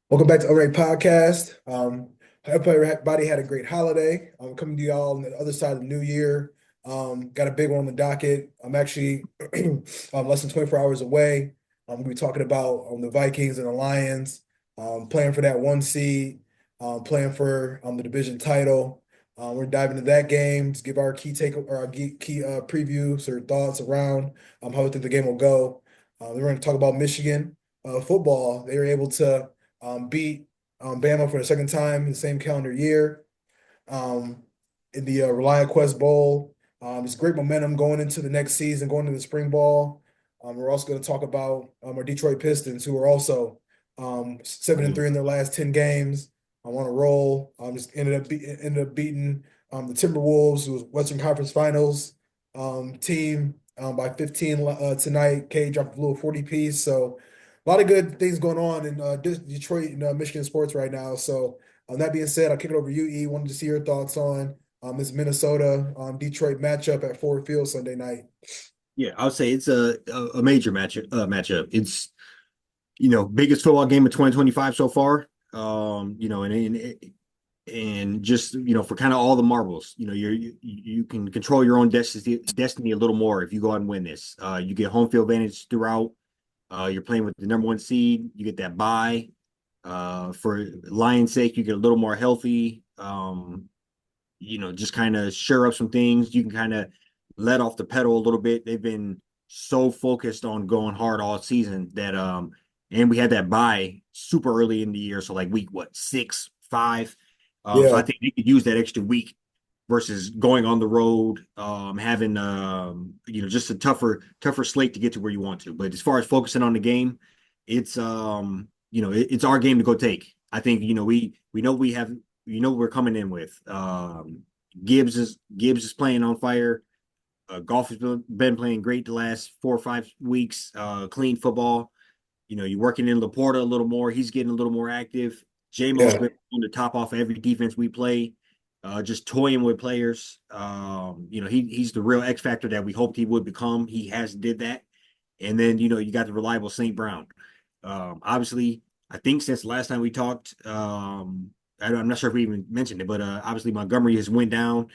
Welcome back to Alright Podcast. Hope everybody had a great holiday. I'm coming to you all on the other side of the new year. Got a big one on the docket. I'm actually less than 24 hours away. I'm going to be talking about the Vikings and the Lions, playing for that one seed, playing for the division title. We're diving into that game to give our key previews or thoughts around how we think the game will go. We're going to talk about Michigan football. They were able to beat Bama for the second time in the same calendar year um, in the Reliant Quest Bowl. It's great momentum going into the next season, going into the spring ball. We're also going to talk about our Detroit Pistons, who are also 7-3 in their last 10 games. I want to roll. Just ended up beating the Timberwolves, who was Western Conference Finals team by 15 tonight. K dropped a little 40 piece. So a lot of good things going on in Detroit and Michigan sports right now. So that being said, I'll kick it over to you, E. Wanted to see your thoughts on this Minnesota Detroit matchup at Ford Field Sunday night. Yeah, I would say it's a major matchup. It's biggest football game of 2025 so far. And just for kind of all the marbles, you can control your own destiny a little more if you go out and win this. You get home field advantage throughout. You're playing with the number one seed. You get that bye. For Lions' sake, you get a little more healthy. Just kind of shore up some things. You can kind of let off the pedal a little bit. They've been so focused on going hard all season that and we had that bye super early in the year. So like week what, 6, 5. So I Yeah, think they could use that extra week versus going on the road, having just a tougher slate to get to where you want to. But as far as focusing on the game, it's it's our game to go take. I think we know we have what we're coming in with. Gibbs is playing on fire. Golf has been playing great the last 4 or 5 weeks. Clean football. You're working in Laporta a little more. He's getting a little more active. JMO's yeah, been on the top off of every defense we play, just toying with players. He's the real X factor that we hoped he would become. He has did that. And then you got the reliable St. Brown. Obviously, I think since the last time we talked, I'm not sure if we even mentioned it, but obviously Montgomery has went down.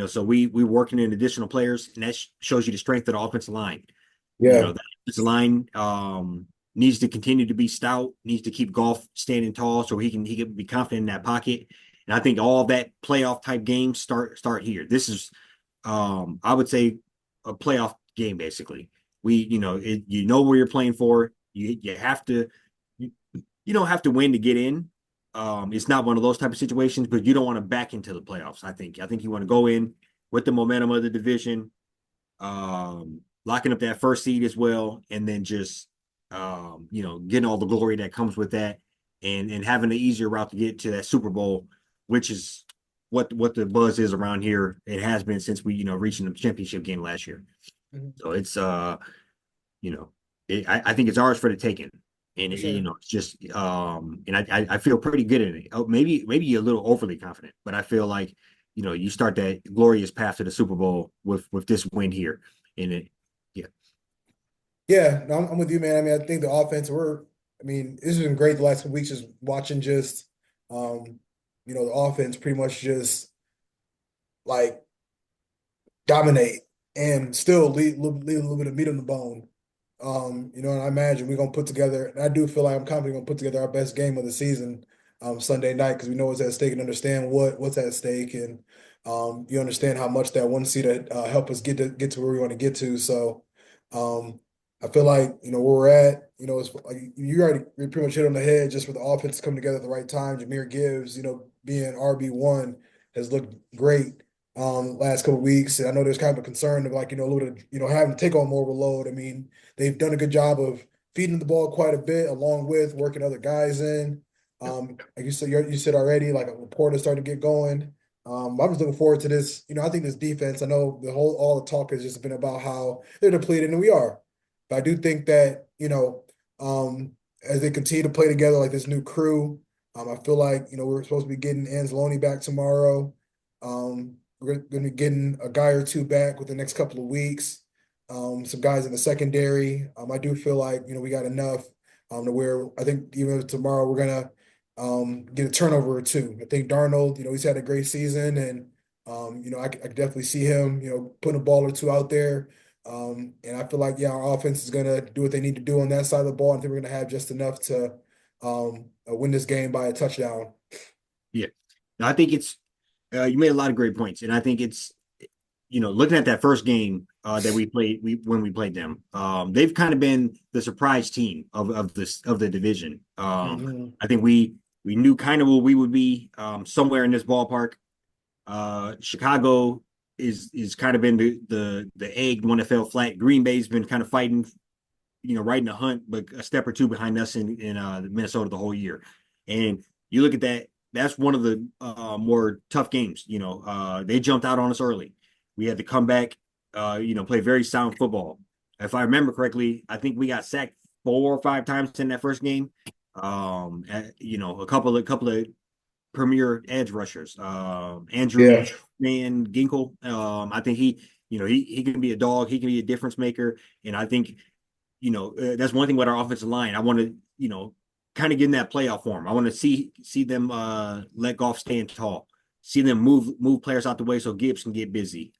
So we're working in additional players, and that shows you the strength of the offensive line. yeah, The offensive line needs to continue to be stout, needs to keep Golf standing tall so he can be confident in that pocket. And I think all of that playoff type games start here. This is I would say a playoff game basically. You know where you're playing for. You have to you don't have to win to get in. It's not one of those type of situations, but you don't want to back into the playoffs. I think you want to go in with the momentum of the division, locking up that first seed as well, and then just getting all the glory that comes with that, and having an easier route to get to that Super Bowl, which is what the buzz is around here. It has been since we reaching the championship game last year. mhm, So it's you know, I think it's ours for the taking. And for sure. it's just and I feel pretty good in it. Oh, maybe a little overly confident, but I feel like you start that glorious path to the Super Bowl with this win here. And it yeah. Yeah, no, I'm with you, man. I mean, I think the offense, it's been great the last couple weeks just watching um, the offense pretty much just like dominate and still leave a little bit of meat on the bone. And I imagine we're gonna put together, and I do feel like I'm confident we're gonna put together our best game of the season Sunday night because we know what's at stake and understand what's at stake, and you understand how much that one seed help us get to where we want to get to. So I feel like where we're at, it's like you pretty much hit on the head just with the offense coming together at the right time. Jameer Gibbs, being RB1 has looked great last couple of weeks. And I know there's kind of a concern of like, a little bit of, having to take on more of a load. I mean, they've done a good job of feeding the ball quite a bit, along with working other guys in. Like you said already, like a report is starting to get going. I'm just looking forward to this. I think this defense. I know all the talk has just been about how they're depleted, and we are. But I do think that as they continue to play together like this new crew, I feel like we're supposed to be getting Anzalone back tomorrow. We're going to be getting a guy or two back with the next couple of weeks. Some guys in the secondary. I do feel like we got enough to where I think even tomorrow we're gonna get a turnover or two. I think Darnold, he's had a great season, and I could definitely see him, putting a ball or two out there. And I feel like, yeah, our offense is gonna do what they need to do on that side of the ball. I think we're gonna have just enough to win this game by a touchdown. Yeah. I think it's you made a lot of great points, and I think it's looking at that first game that we played when we played them, they've kind of been the surprise team of the division. Hmm. I think we knew kind of where we would be somewhere in this ballpark. Chicago is kind of been the egg one that fell flat. Green Bay's been kind of fighting, right in the hunt, but a step or two behind us in Minnesota the whole year. And you look at that, that's one of the more tough games. They jumped out on us early. We had to come back, play very sound football. If I remember correctly, I think we got sacked 4 or 5 times in that first game. A couple of premier edge rushers. Andrew Yeah, Van Ginkle. I think he can be a dog. He can be a difference maker. And I think that's one thing with our offensive line. I want to, kind of get in that playoff form. I want to see them let Goff stand tall, see them move players out the way so Gibbs can get busy.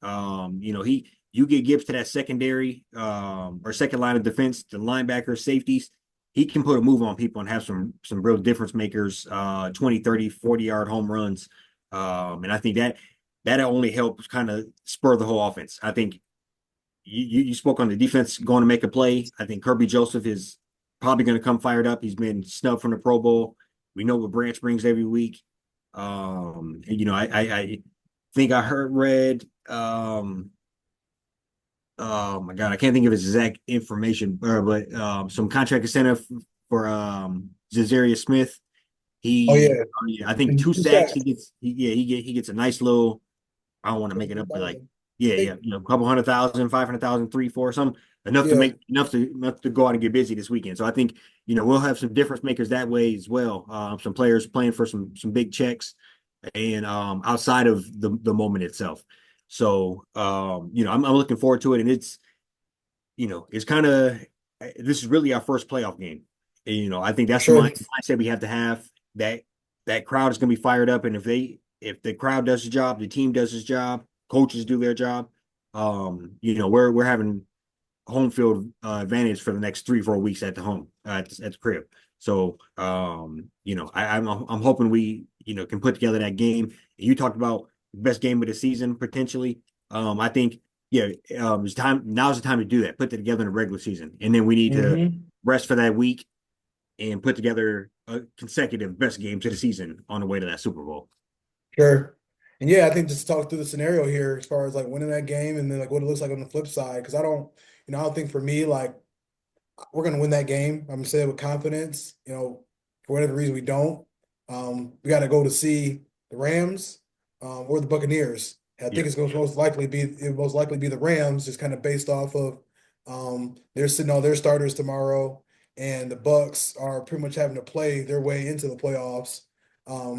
You get Gibbs to that secondary or second line of defense, the linebackers, safeties. He can put a move on people and have some real difference makers, 20, 30, 40-yard home runs. And I think that only helps kind of spur the whole offense. I think you spoke on the defense going to make a play. I think Kirby Joseph is probably going to come fired up. He's been snubbed from the Pro Bowl. We know what Branch brings every week. I think I read. Oh my God, I can't think of his exact information, but some contract incentive for Zazarius Smith. oh He, yeah, yeah, I think and two two sacks. He sacks. gets, he gets a nice little. I don't want to make it up, but like, yeah, yeah, a couple 100,000, 500,000, 3, 4, some enough to Yeah, make enough to go out and get busy this weekend. So I think we'll have some difference makers that way as well. Some players playing for some big checks, and outside of the moment itself. So I'm looking forward to it, and it's kind of this is really our first playoff game. And, I think for that's the sure. mindset we have to have. That crowd is going to be fired up, and if the crowd does the job, the team does his job, coaches do their job. We're having home field advantage for the next 3 4 weeks at the home at the crib. So I'm hoping we can put together that game. You talked about the best game of the season potentially. I think yeah, it's time. Now's the time to do that. Put that together in the regular season, and then we need to Hmm. rest for that week and put together a consecutive best games of the season on the way to that Super Bowl. Sure. And yeah, I think just talk through the scenario here as far as like winning that game and then like what it looks like on the flip side. Because I don't think for me, like we're gonna win that game. I'm gonna say it with confidence. For whatever reason we don't, we got to go to see the Rams or the Buccaneers. I think Yeah, it's going to most likely be the Rams, just kind of based off of they're sitting all their starters tomorrow, and the Bucks are pretty much having to play their way into the playoffs.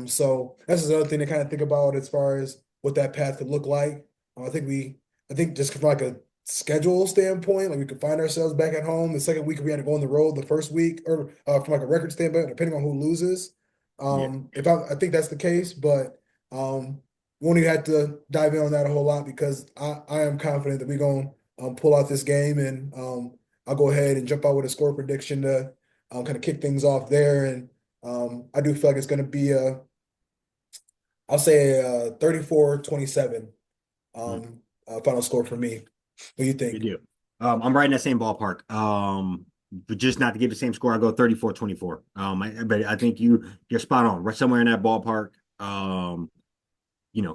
So that's another thing to kind of think about as far as what that path could look like. I think just from like a schedule standpoint, like we could find ourselves back at home. The second week we had to go on the road. The first week, or from like a record standpoint, depending on who loses. yeah, If I think that's the case, but we won't even have to dive in on that a whole lot because I am confident that we're going to pull out this game, and I'll go ahead and jump out with a score prediction to kind of kick things off there. And I do feel like it's going to be I'll say 34-27 mm, final score for me. What do you good think? deal. I'm right in that same ballpark. But just not to give the same score, I go 34-24. But I think you're spot on, right somewhere in that ballpark.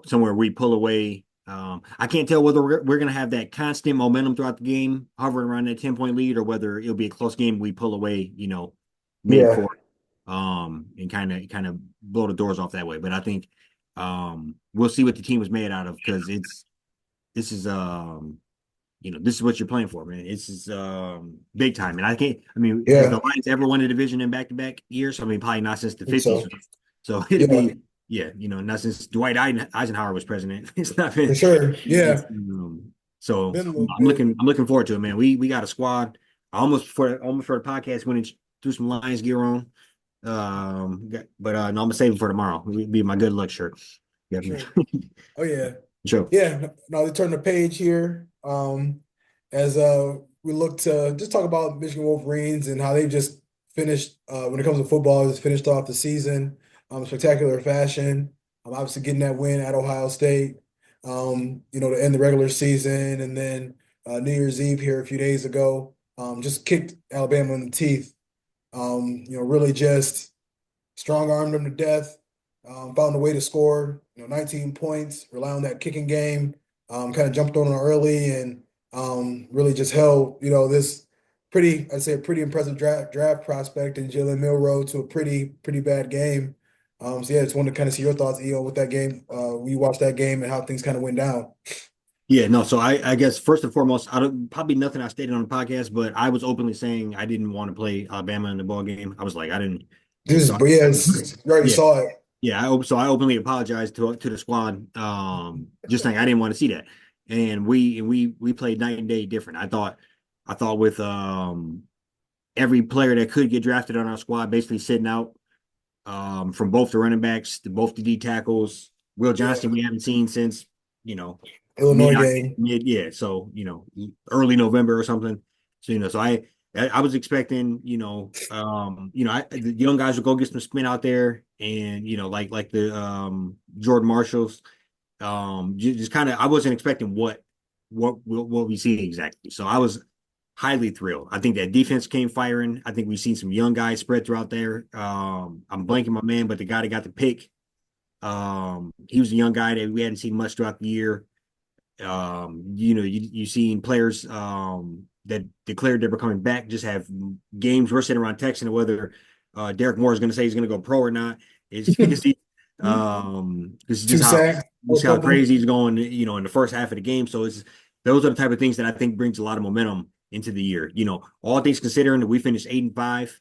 Somewhere we pull away. I can't tell whether we're going to have that constant momentum throughout the game, hovering around that 10-point lead, or whether it'll be a close game. We pull away, mid Yeah, four, and kind of blow the doors off that way. But I think we'll see what the team was made out of because this is this is what you're playing for, man. This is big time. And I mean, has the yeah, Lions ever won a division in back-to-back years? I mean, probably not since the I think 50s. so. So it'd Yeah, be, yeah, not since Dwight Eisenhower was president. It's not for been, sure. it's Yeah, so been a little I'm bit. looking forward to it, man. We got a squad. I almost for the podcast went and threw some Lions gear on. But no, I'm gonna save it for tomorrow. It'll be my good luck shirt. Yeah, Sure. Oh yeah. sure. Yeah. Now they turn the page here. As we look to just talk about Michigan Wolverines and how they just finished when it comes to football, just finished off the season spectacular fashion. Obviously getting that win at Ohio State. To end the regular season, and then New Year's Eve here a few days ago, just kicked Alabama in the teeth. Really just strong armed them to death. Found a way to score, 19 points, rely on that kicking game. Kind of jumped on them early and really just held, this I'd say a pretty impressive draft prospect in Jalen Milroe to a pretty bad game. So yeah, just wanted to kind of see your thoughts, with that game. When you watched that game and how things kind of went down. Yeah, no. So I guess first and foremost, I don't probably nothing I stated on the podcast, but I was openly saying I didn't want to play Alabama in the ball game. I was like, I didn't, and This is, so but yeah, you already yeah, saw it. yeah. So I openly apologized to the squad, just saying I didn't want to see that, and we played night and day different. I thought with every player that could get drafted on our squad basically sitting out, from both the running backs to both the D tackles. Will Yeah, Johnson we haven't seen since you know Illinois game. yeah, so early November or something. So so I was expecting the young guys would go get some spin out there, and like the Jordan Marshalls, just kind of I wasn't expecting what we see exactly. So I was highly thrilled. I think that defense came firing. I think we've seen some young guys spread throughout there. I'm blanking my man, but the guy that got the pick, he was a young guy that we hadn't seen much throughout the year. You seen players that declared they were coming back just have games. We're sitting around texting whether Derek Moore is going to say he's going to go pro or not. It's because this is just Two how sacks, just both how of them. crazy he's going. In the first half of the game. So it's those are the type of things that I think brings a lot of momentum into the year. All things considering, we finished 8-5.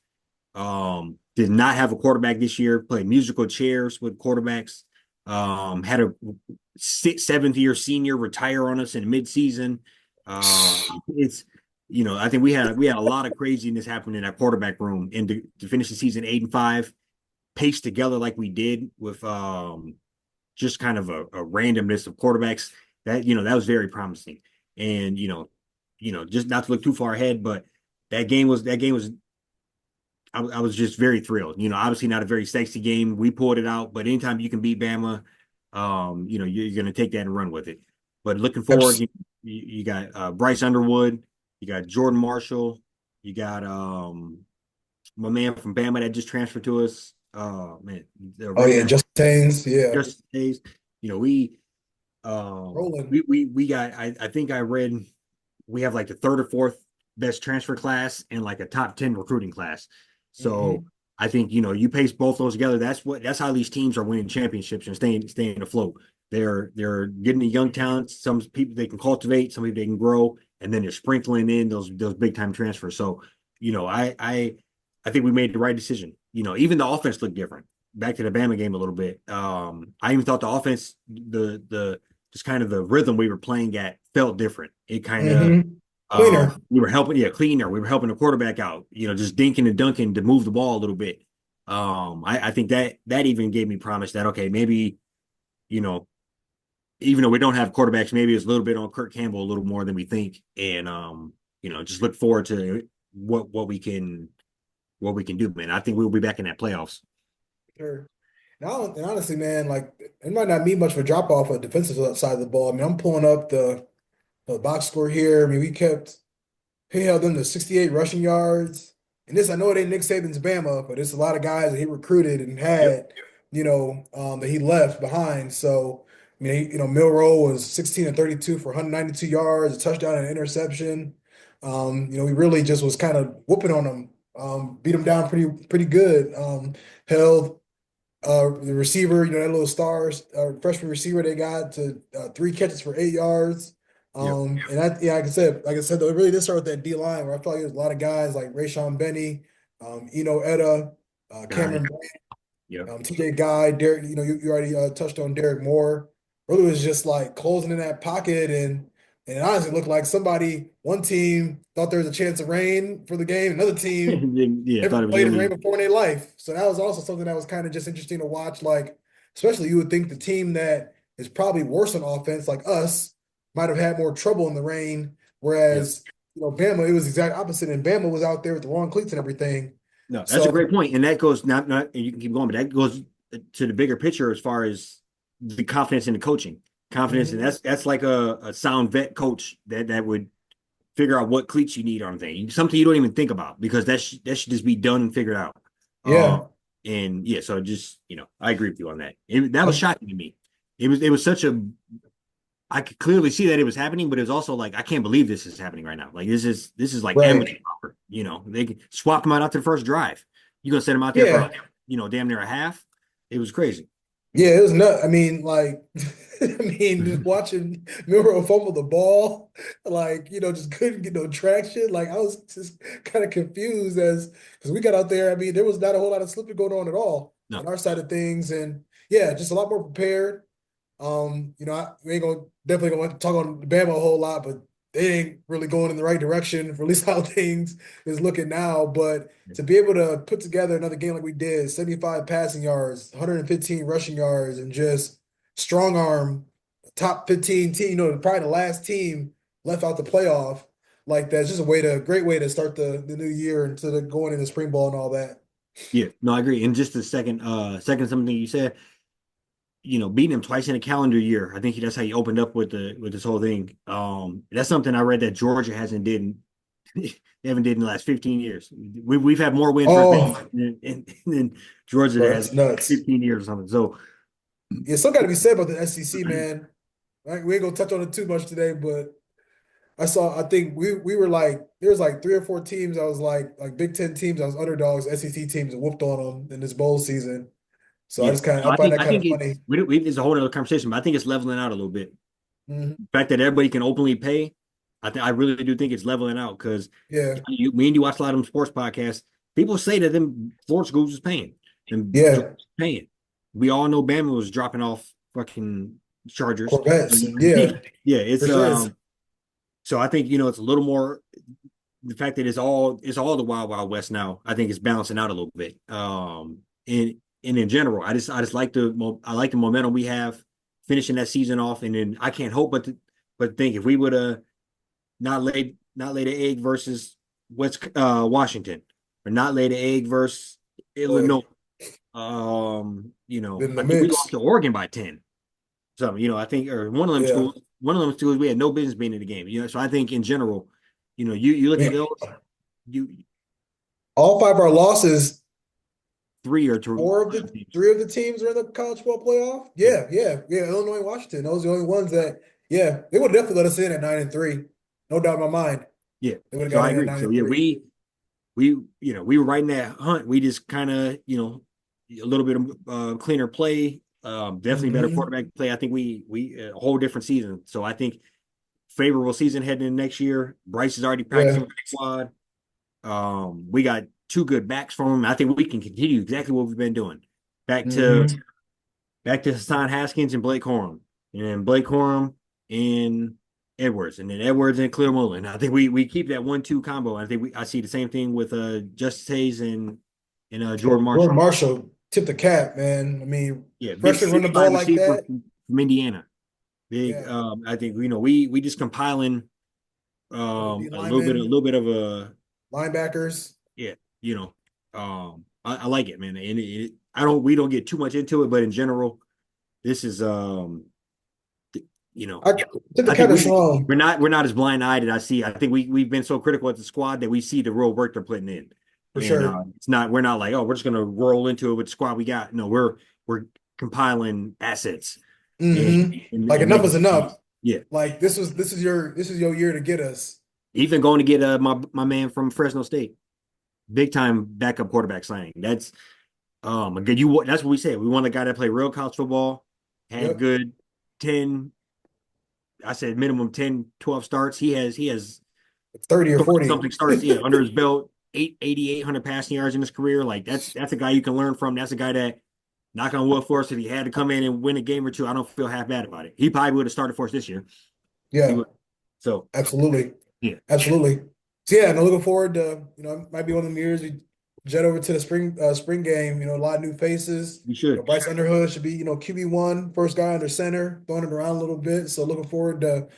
Did not have a quarterback this year. Played musical chairs with quarterbacks. Had a seventh year senior retire on us in midseason. It's I think we had a lot of craziness happening in that quarterback room, and to finish the season 8-5, paced together like we did with just kind of a randomness of quarterbacks that was very promising. And just not to look too far ahead, but that game was I was just very thrilled. Obviously not a very sexy game. We pulled it out, but anytime you can beat Bama, you're going to take that and run with it. But looking forward, Abs- you got Bryce Underwood, you got Jordan Marshall, you got my man from Bama that just transferred to us. Man, the Oh yeah, redshirt Justin Taines, yeah, just days. You know, we rolling. we got. I think I read we have like the third or fourth best transfer class and like a top 10 recruiting class. So Hmm. I think you pace both those together. That's how these teams are winning championships and staying afloat. They're getting the young talents. Some people they can cultivate, some people they can grow, and then they're sprinkling in those big time transfers. So I think we made the right decision. Even the offense looked different. Back to the Bama game a little bit. I even thought the offense, the just kind of the rhythm we were playing at felt different. It kind of Cleaner. we were helping, yeah, cleaner. We were helping the quarterback out, just dinking and dunking to move the ball a little bit. I think that even gave me promise that okay, maybe, you know, even though we don't have quarterbacks, maybe it's a little bit on Kirk Campbell a little more than we think. And just look forward to what we can do, man. I think we'll be back in that playoffs. Sure. And honestly, man, like it might not mean much of a drop off on the defensive side of the ball. I mean, I'm pulling up the box score here. I mean, he held them to 68 rushing yards. And this, I know it ain't Nick Saban's Bama, but it's a lot of guys that he recruited and Yep. had, that he left behind. So, I mean, Milroe was 16 and 32 for 192 yards, a touchdown and an interception. He really just was kind of whooping on them, beat him down pretty good. Held the receiver, that little stars, freshman receiver they got to 3 catches for 8 yards. Yep. And that, yeah, like I said, though, it really did start with that D line where I feel like there's a lot of guys like Rayshon Benny, Eno Etta, Uh, Cameron, yep. TJ Guy, Derek. You already touched on Derek Moore. Really was just like closing in that pocket and And it honestly looked like one team thought there was a chance of rain for the game. Another team Yeah, never thought it was played gonna in rain be. before in their life. So that was also something that was kind of just interesting to watch. Like, especially you would think the team that is probably worse on offense, like us, might have had more trouble in the rain. Yeah. Whereas, Bama, it was the exact opposite. And Bama was out there with the wrong cleats and everything. No, that's a So, great point, and that goes not. And you can keep going, but that goes to the bigger picture as far as the confidence in the coaching, confidence, and mhm. that's like a sound vet coach that would figure out what cleats you need on thing. Something you don't even think about because that should just be done and figured out. Uh, Yeah. and yeah, so just I agree with you on that. That was I, shocking to me. It was such a I could clearly see that it was happening, but it was also like I can't believe this is happening right now. Like this is like right. amateur hour. They swapped him out after the first drive. You gonna set him out there for Yeah. damn near a half? It was crazy. Yeah, it was nuts. I mean, like, just watching Miro fumble the ball, like, just couldn't get no traction. Like, I was just kind of confused because we got out there. I mean, there was not a whole lot of slipping going on at all No, on our side of things. And yeah, just a lot more prepared. We ain't gonna definitely gonna talk on Bama a whole lot, but they ain't really going in the right direction for at least how things is looking now. But to be able to put together another game like we did, 75 passing yards, 115 rushing yards, and just strong arm top 15 team, probably the last team left out the playoff. Like that's just great way to start the new year into going into spring ball and all that. yeah, no, I agree. And just a second something you said, beating him twice in a calendar year. I think that's how you opened up with this whole thing. That's something I read that Georgia hasn't did. They haven't did in the last 15 years. We've had more wins versus Oh, Bama than Georgia bro, has that's nuts. 15 years or something. So Yeah, something got to be said about the SEC, man. Like, we ain't gonna touch on it too much today, but I think we were like there was like three or four teams I was like Big Ten teams I was underdogs, SEC teams and whooped on them in this bowl season. So yeah, no, I I find think that I kind think of funny. it's a whole other conversation, but I think it's leveling out a little bit. Mhm. The fact that everybody can openly pay, I really do think it's leveling out because Yeah, me and you watch a lot of them sports podcasts. People say that them Florida schools is paying and yeah, Georgia's paying. We all know Bama was dropping off fucking Chargers. Corvettes, and yeah, Yeah, for it's sure. so I think it's a little more the fact that it's all the wild wild west now. I think it's balancing out a little bit. And in general, I just like the momentum we have finishing that season off, and then I can't hope but think if we would have not laid an egg versus West Washington or not laid an egg versus Illinois. Boy, been in I the think we lost mix. to Oregon by 10. So, I think or Yeah, one of them schools we had no business being in the game. So I think in general, you look at we those, you all five of our losses. three or two Four of the teams. three of the teams are in the college football playoff. Yeah, Yeah. Illinois, and Washington. Those are the only ones that. Yeah, they would definitely let us in at 9-3. No doubt in my mind. yeah. They would have So got I in at agree. nine So and yeah, three. we were right in that hunt. We just kind of a little bit of cleaner play, definitely better Mm-hmm. quarterback play. I think we a whole different season. So I think favorable season heading into next year. Bryce is already practicing Yeah. with the squad. We got two good backs from him. I think we can continue exactly what we've been doing. Back to Mm-hmm. back to Hassan Haskins and Blake Corum, and then Blake Corum and Edwards, and then Edwards and Clear Mullen. I think we keep that 1-2 combo. I think I see the same thing with Justice Hayes and Jordan Jordan Marshall. Marshall tipped the cap, man. I mean, Yeah, big freshman run the 6'5" ball like receiver that. from Indiana. Big. Yeah. I think we just compiling Other D a little bit linemen, of a linebackers. yeah, I like it, man. And we don't get too much into it, but in general, this is you know, I took the I think cap is we strong we're not we're not as blind eyed as I see. I think we've been so critical at the squad that we see the real work they're putting in, for and sure. we're not like, oh, we're just gonna roll into it with the squad we got. No, we're compiling assets and Mm-hmm. Like and enough making is enough. yeah. Like this is your year to get us. Even going to get my man from Fresno State, big time backup quarterback signing. Again, that's what we said. We want a guy that played real college football, had Yep. good 10, I said minimum 10, 12 starts. He has 30 or 30 40. something starts, yeah, under his belt, 8,800 passing yards in his career. Like that's a guy you can learn from. That's a guy that knock on wood for us. If he had to come in and win a game or two, I don't feel half bad about it. He probably would have started for us this year. He Yeah. would. So Absolutely. yeah, Absolutely. So yeah, no, looking forward to, it might be one of the years we jet over to the spring game, a lot of new faces. we should. Bryce Underhood should be, QB1, first guy under center, throwing it around a little bit. So looking forward to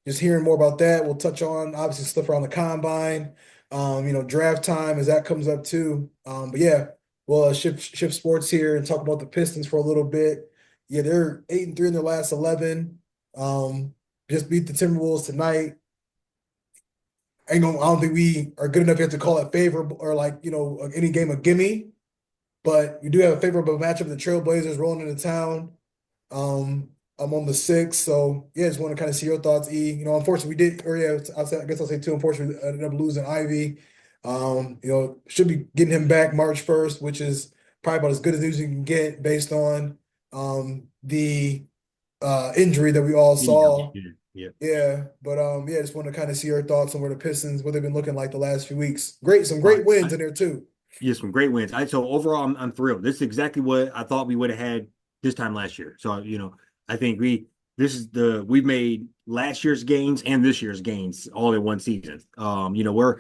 just hearing more about that. We'll touch on obviously stuff around the combine, draft time as that comes up too. But yeah, we'll shift sports here and talk about the Pistons for a little bit. Yeah, they're 8-3 in their last 11. Um, just beat the Timberwolves tonight. I don't think we are good enough yet to call it favorable or like, any game a gimme, but we do have a favorable matchup of the Trailblazers rolling into town. I'm on the six. So yeah, just want to kind of see your thoughts, E. Unfortunately we did, or yeah, I guess I'll say two, unfortunately we ended up losing Ivy. Should be getting him back March 1st, which is probably about as good as news you can get based on the injury that we all saw. Yeah, yeah. Yeah, but yeah, just want to kind of see your thoughts on where the Pistons, what they've been looking like the last few weeks. Some Uh, great wins I, in there too. yeah, some great wins. So overall, I'm thrilled. This is exactly what I thought we would have had this time last year. So I think we've made last year's gains and this year's gains all in one season. We're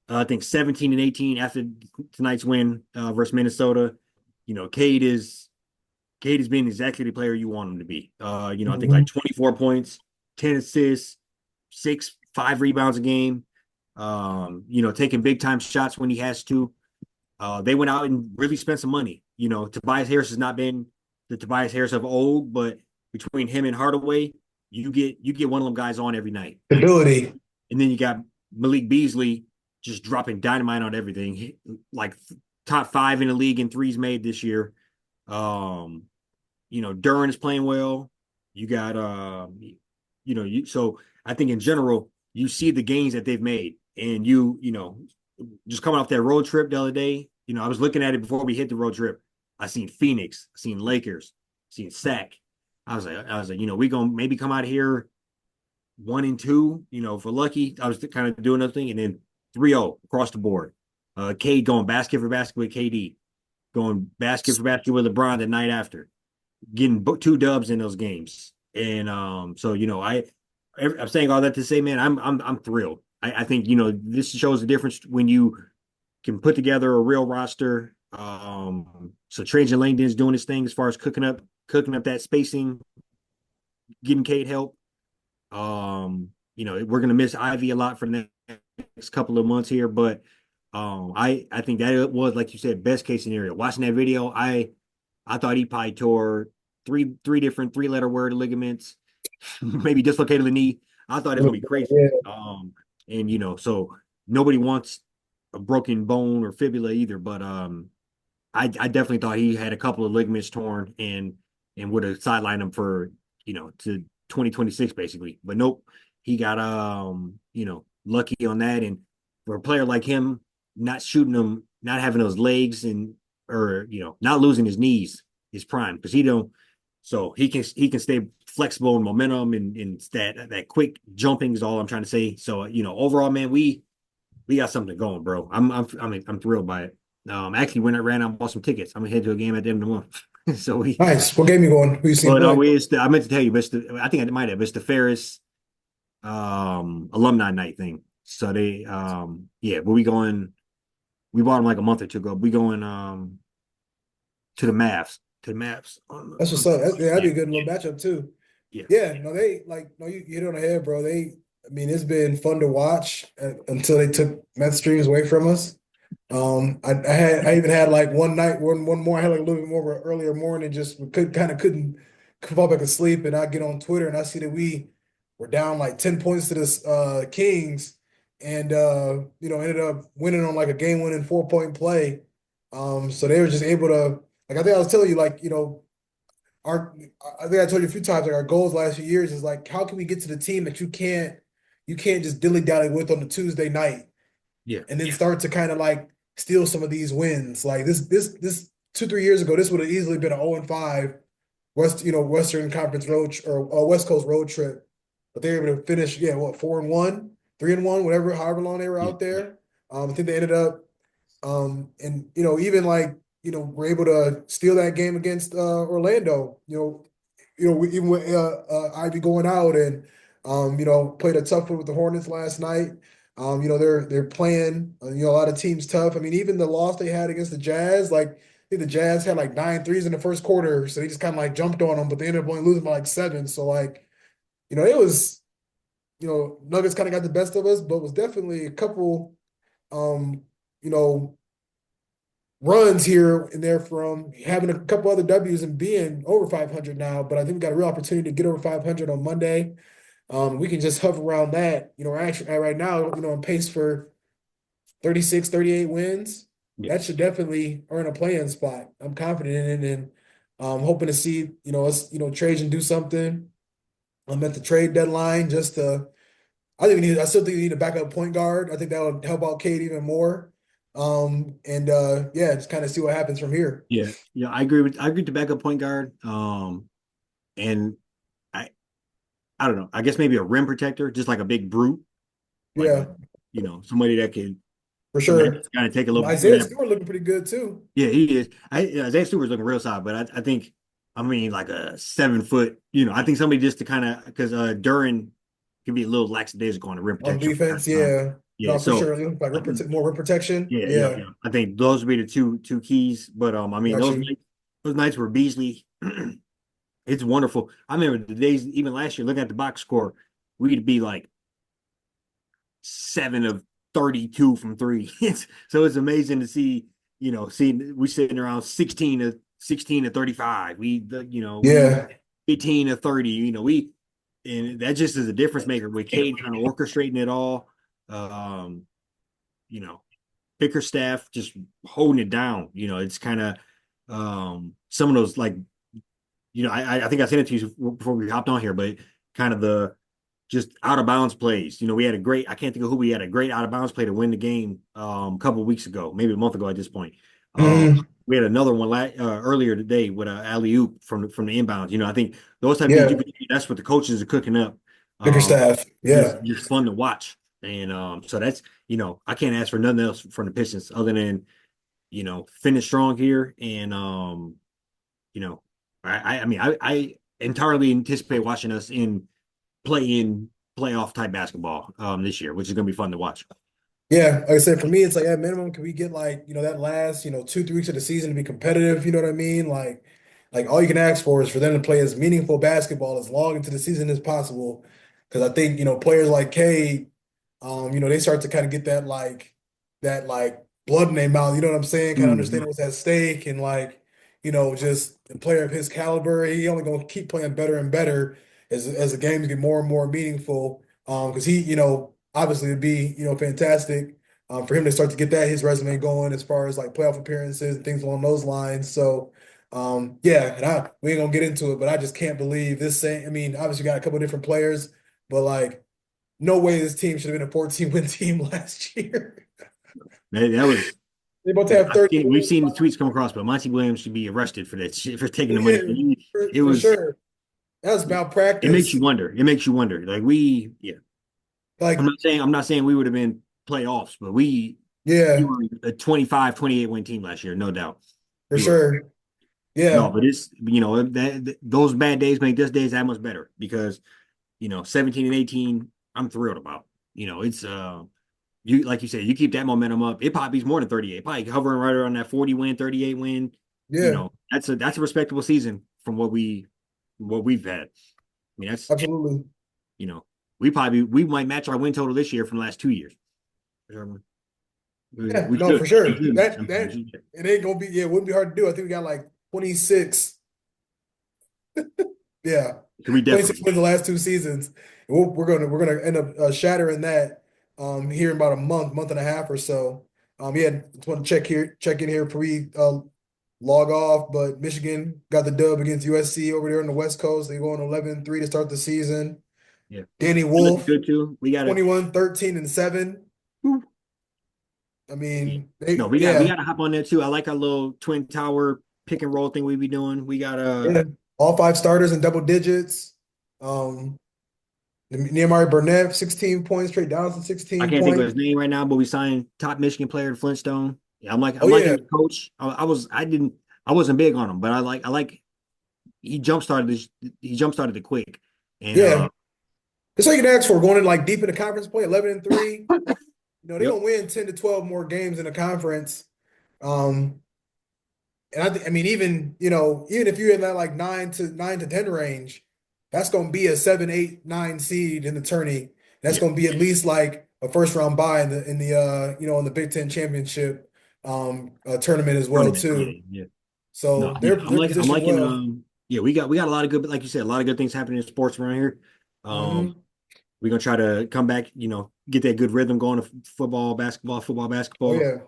I think 17 and 18 after tonight's win versus Minnesota. Cade is being exactly the player you want him to be. I think Mhm. like 24 points, 10 assists, 5 rebounds a game. Taking big time shots when he has to. They went out and really spent some money. Tobias Harris has not been the Tobias Harris of old, but between him and Hardaway, you get one of them guys on every night. Ability. And then you got Malik Beasley just dropping dynamite on everything, like top 5 in the league in threes made this year. Um, Duran is playing well. You got so I think in general, you see the gains that they've made. And just coming off that road trip the other day, I was looking at it before we hit the road trip. I seen Phoenix, I seen Lakers, I seen Sac. I was like, we gonna maybe come out here 1-2, if we're lucky. I was kind of doing another thing, and then 3-0 across the board. Cade going basket for basket with KD, going basket for basket with LeBron the night after, getting 2 dubs in those games. And so I'm saying all that to say, man, I'm thrilled. I think this shows the difference when you can put together a real roster. So Trajan Langdon is doing his thing as far as cooking up that spacing, getting Cade help. We're gonna miss Ivy a lot for the next couple of months here, but I think that was, like you said, best case scenario. Watching that video, I thought he probably tore three different 3-letter word ligaments, maybe dislocated the knee. I thought it was gonna be crazy. Yeah, And so nobody wants a broken bone or fibula either, but I definitely thought he had a couple of ligaments torn and would have sidelined him for to 2026 basically. But nope, he got lucky on that. And for a player like him, not shooting him, not having those legs and or not losing his knees is prime because he don't. So he can stay flexible and momentum and that quick jumping is all I'm trying to say. So overall, man, we got something going, bro. I'm thrilled by it. Actually, when I ran out and bought some tickets, I'm gonna head to a game at the end of the month. So nice. What game you going? Who you seen but no, play? I meant to tell you, but I think I might have. It's the Ferris alumni night thing. So they yeah, but we bought them like a month or two ago. We going to the Mavs That's what's up. Yeah, that'd yeah, be a good little matchup too. yeah, Yeah, no, they like no, you hit it on the head, bro. I mean, it's been fun to watch until they took meth streams away from us. I even had like one night, one more, I had like a little bit more of an earlier morning, just couldn't fall back asleep, and I get on Twitter and I see that we were down like 10 points to this Kings, and ended up winning on like a game winning 4-point play. So they were just able to, like, I think I was telling you, like, our I think I told you a few times, like, our goals last few years is like, how can we get to the team that you can't just dilly dally with on the Tuesday night yeah, and then start to kind of like steal some of these wins. Like this 2-3 years ago, this would have easily been an 0-5 Western Conference or West Coast road trip, but they were able to finish, yeah, what, 4-1, 3-1, whatever, however long they were yeah, out yeah, there. I think they ended up and even like we're able to steal that game against Orlando. Even with Ivy going out and Played a tough one with the Hornets last night. They're playing a lot of teams tough. I mean, even the loss they had against the Jazz, like I think the Jazz had like 9 threes in the first quarter, so they just kind of like jumped on them, but they ended up only losing by like 7. So like, it was Nuggets kind of got the best of us, but it was definitely a couple um, you know, runs here and there from having a couple other W's and being over 500 now. But I think we got a real opportunity to get over 500 on Monday. We can just hover around that. We're actually right now, on pace for 36, 38 wins. Yeah. That should definitely earn a play-in spot. I'm confident in it, and hoping to see, us, Trajan do something. I'm at the trade deadline just to I still think we need a backup point guard. I think that would help out Cade even more. And yeah, just kind of see what happens from here. Yeah. Yeah. I agree with the backup point guard. And I I don't know. I guess maybe a rim protector, just like a big brute, like Yeah, somebody that can for somebody sure. that's kind of take a little Isaiah Stewart looking pretty good too. yeah, he is. Isaiah Stewart's looking real solid, but I think I mean like a 7 foot, I think somebody just to kind of because Duran can be a little lackadaisical on the rim On protection from time defense, to time. yeah. Yeah, No, for so sure. Like I think more rim protection. yeah, yeah, Yeah, yeah. I think those would be the two keys. But I mean got you. those nights were Beasley. It's wonderful. I remember the days even last year looking at the box score, we'd be like 7 of 32 from three. So it's amazing to see, we sitting around 16 to 35. We Yeah, 18 to 30, and that just is a difference maker with Cade kind of orchestrating it all. Um, you know, Bickerstaff just holding it down. It's kind of some of those like I think I sent it to you before we hopped on here, but kind of the just out of bounds plays. We had a great, I can't think of who we had a great out of bounds play to win the game a couple of weeks ago, maybe a month ago at this point. hmm, We had another one earlier today with an alley oop from the inbounds. I think those type of things yeah. that's what the coaches are cooking up. Um, Bickerstaff, yeah, just fun to watch. And so that's, I can't ask for nothing else from the Pistons other than, finish strong here. And, you know, I mean, I entirely anticipate watching us in playoff type basketball this year, which is going to be fun to watch. yeah. Like I said, for me, it's like at minimum, can we get like that last 2, 3 weeks of the season to be competitive? You know what I mean? Like all you can ask for is for them to play as meaningful basketball as long into the season as possible. Because I think players like Cade, they start to kind of get that blood in their mouth. You know what I'm saying? Kind of Mhm. understand what's at stake and just a player of his caliber, he only gonna keep playing better and better as the games get more and more meaningful. Because he, obviously it'd be fantastic for him to start to get his resume going as far as like playoff appearances and things along those lines. So. Yeah, and we ain't gonna get into it, but I just can't believe this. I mean, obviously, you got a couple of different players, but like no way this team should have been a 14-win team last year. That was They both have 30 we've wins. seen the tweets come across, but Monty Williams should be arrested for that shit, for taking the money. Yeah, It for was sure. That was it makes malpractice. you wonder. It makes you wonder. Like yeah. I'm Like, not saying we would have been playoffs, but we yeah, were a 25, 28 win team last year, no doubt. for We were. sure. No, Yeah, but it's those bad days make this days that much better because 17 and 18, I'm thrilled about. It's you like you said, you keep that momentum up, it probably is more than 38, probably hovering right around that 40 win, 38 win. yeah, That's a respectable season from what we've had. I mean, that's absolutely. you know, we might match our win total this year from the last 2 years. We, Yeah, we no, should. for We sure. should. That it ain't gonna be. Yeah, it wouldn't be hard to do. I think we got like 26. Yeah, So we 26 definitely. wins the last 2 seasons. And we're gonna end up shattering that here in about a month and a half or so. Yeah, just want to check in here before we log off. But Michigan got the dub against USC over there on the West Coast. They go on 11-3 to start the season. Yeah. Danny We're looking Wolf, good too. We got to 21-13-7. I yeah. mean, No, we yeah, got to hop on there too. I like our little twin tower pick and roll thing we be doing. We got yeah, all five starters in double digits. Um, Nehemiah Burnett, 16 points, Trey Donaldson, I 16 can't think of points. his name right now, but we signed top Michigan player to Flintstone. Yeah, Oh I'm liking yeah, the coach. I wasn't big on him, but I like he jump started it quick. And yeah. That's all you can ask for going in like deep in the conference play, 11-3. They're Yep. gonna win 10 to 12 more games in the conference. Um, and I mean, even if you're in that like 9 to 10 range, that's gonna be a 7, 8, 9 seed in the tourney. That's Yeah. gonna be at least like a first round bye in the Big Ten championship tournament as well Tournament. Yeah. too. Yeah. No, So yeah, they're I'm positioned liking well. yeah, we got a lot of good, like you said, a lot of good things happening in sports around here. Um, Hmm. we're gonna try to come back, get that good rhythm going of football, Oh basketball. yeah.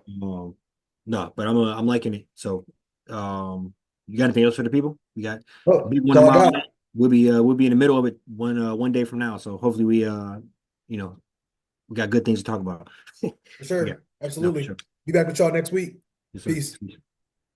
No, but I'm liking it. So, you got anything else for the people? We got a Oh, big one that's all I tomorrow got. night. We'll be in the middle of it one day from now. So hopefully you know we got good things to talk about. For Yeah, sure. no, for Absolutely. sure. Be back with y'all next week. Yes, sir. Peace.